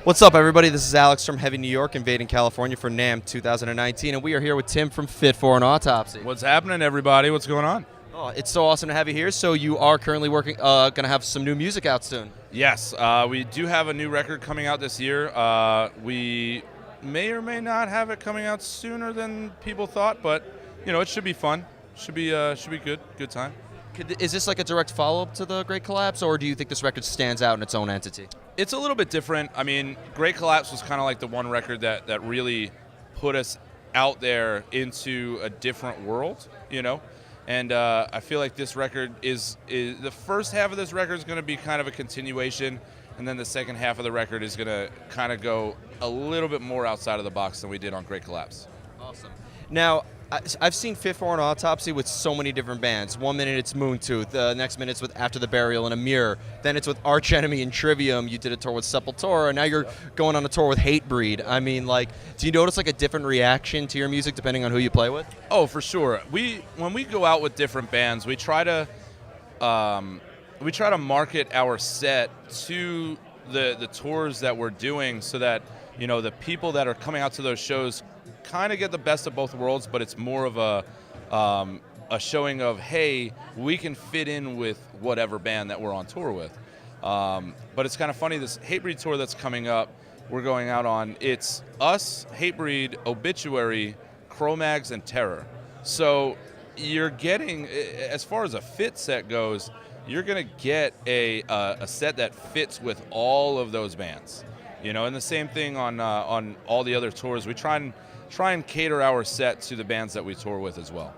What's up, everybody? This is Alex from Heavy New York, invading California for NAMM 2019, and we are here with Tim from Fit for an Autopsy. What's happening, everybody? What's going on? Oh, it's so awesome to have you here. So you are currently working, going to have some new music out soon. Yes, we do have a new record coming out this year. We may or may not have it coming out sooner than people thought, but it should be fun. Should be good time. Is this like a direct follow-up to the Great Collapse, or do you think this record stands out in its own entity? It's a little bit different. I mean, Great Collapse was kind of like the one record that really put us out there into a different world, And I feel like this record is the first half of this record is going to be kind of a continuation, and then the second half of the record is going to kind of go a little bit more outside of the box than we did on Great Collapse. Awesome. Now, I've seen Fit for an Autopsy with so many different bands. 1 minute it's Moontooth, the next minute it's with After the Burial and A Mirror, then it's with Arch Enemy and Trivium. You did a tour with Sepultura, and now you're going on a tour with Hatebreed. I mean, do you notice a different reaction to your music depending on who you play with? Oh, for sure. When we go out with different bands, we try to market our set to the tours that we're doing, so that the people that are coming out to those shows kind of get the best of both worlds, but it's more of a showing of, hey, we can fit in with whatever band that we're on tour with. But it's kind of funny, this Hatebreed tour that's coming up, we're going out on, it's us, Hatebreed, Obituary, Cro-Mags, and Terror. So you're getting, as far as a fit set goes, you're going to get a set that fits with all of those bands. And the same thing on all the other tours. We try and cater our set to the bands that we tour with as well.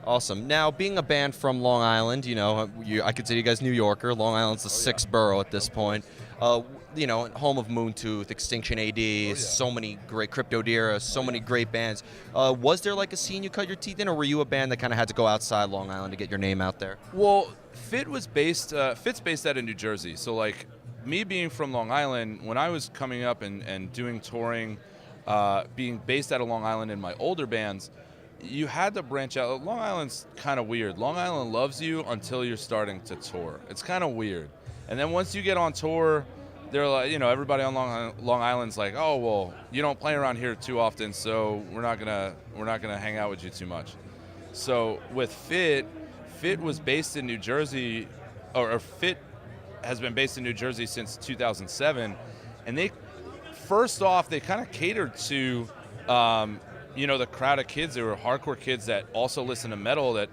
Awesome. Now, being a band from Long Island, I consider you guys New Yorker. Long Island's the sixth borough at this point. Home of Moontooth, Extinction AD, so many great Crypto Dira, so many great bands. Was there a scene you cut your teeth in, or were you a band that kind of had to go outside Long Island to get your name out there? Well, Fit's based out of New Jersey. So me being from Long Island, when I was coming up and doing touring, being based out of Long Island in my older bands, you had to branch out. Long Island's kind of weird. Long Island loves you until you're starting to tour. It's kind of weird. And then once you get on tour, they're like, everybody on Long Island's like, oh, well, you don't play around here too often, so we're not gonna hang out with you too much. So with Fit was based in New Jersey, or Fit has been based in New Jersey since 2007, and they kind of catered to the crowd of kids. They were hardcore kids that also listen to metal, that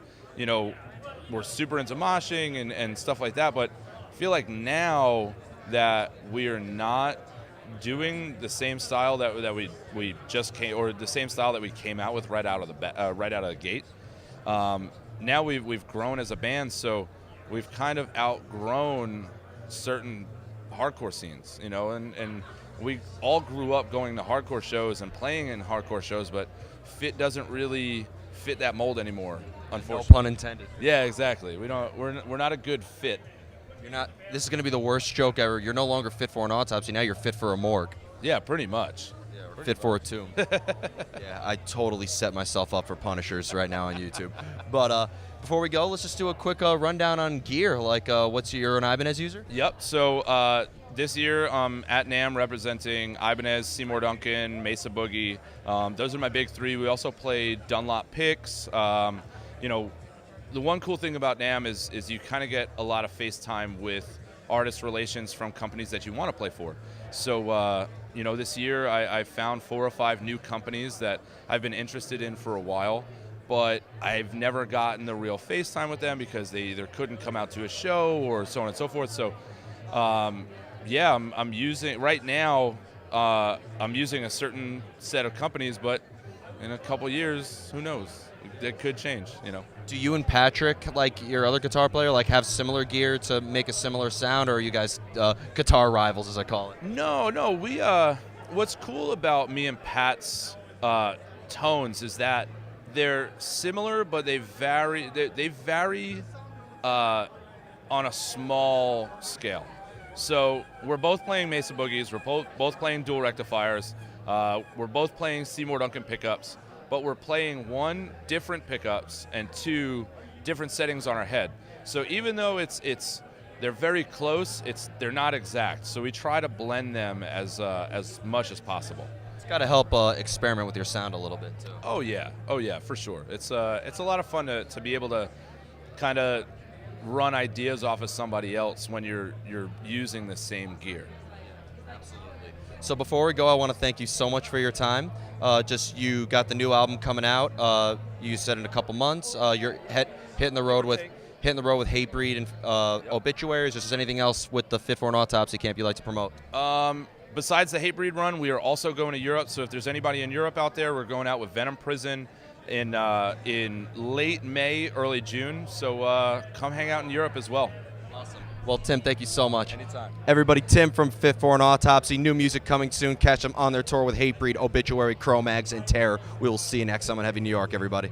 were super into moshing and stuff like that. But I feel like now that we are not doing the same style that we just came, or the same style that we came out with right out of the gate. Now we've grown as a band, so we've kind of outgrown certain hardcore scenes, and we all grew up going to hardcore shows and playing in hardcore shows, but Fit doesn't really fit that mold anymore, unfortunately. No pun intended. Yeah, exactly. We're not a good fit. You're not. This is going to be the worst joke ever. You're no longer fit for an autopsy. Now you're fit for a morgue. Yeah, pretty much. Yeah, fit for a tomb. Yeah, I totally set myself up for punishers right now on YouTube. But before we go, let's just do a quick rundown on gear. You're an Ibanez user? Yep. So this year, at NAMM, representing Ibanez, Seymour Duncan, Mesa Boogie. Those are my big three. We also play Dunlop picks. The one cool thing about NAMM is you kind of get a lot of face time with artist relations from companies that you want to play for. So, this year I found 4 or 5 new companies that I've been interested in for a while, but I've never gotten the real face time with them because they either couldn't come out to a show or so on and so forth. So, I'm using, right now, I'm using a certain set of companies, but in a couple years, who knows? It could change, Do you and Patrick, your other guitar player, have similar gear to make a similar sound, or are you guys guitar rivals, as I call it? No. We what's cool about me and Pat's tones is that they're similar, but they vary. They vary on a small scale. So we're both playing Mesa Boogies. We're both playing dual rectifiers. We're both playing Seymour Duncan pickups. But we're playing 1, different pickups, and 2, different settings on our head. So even though it's they're very close. They're not exact, so we try to blend them as much as possible. It's got to help experiment with your sound a little bit too. Oh yeah, for sure. It's a lot of fun to be able to kind of run ideas off of somebody else when you're using the same gear. Absolutely. So before we go, I want to thank you so much for your time. You got the new album coming out. You said in a couple months. You're hitting the road with Hatebreed and Obituaries. Or is there anything else with the Fifth Floor and Autopsy camp you'd like to promote? Besides the Hatebreed run, we are also going to Europe. So if there's anybody in Europe out there, we're going out with Venom Prison in late May, early June. So come hang out in Europe as well. Awesome. Well, Tim, thank you so much. Anytime. Everybody, Tim from Fifth Floor and Autopsy. New music coming soon. Catch them on their tour with Hatebreed, Obituary, Cro-Mags, and Terror. We will see you next time on Heavy New York, everybody.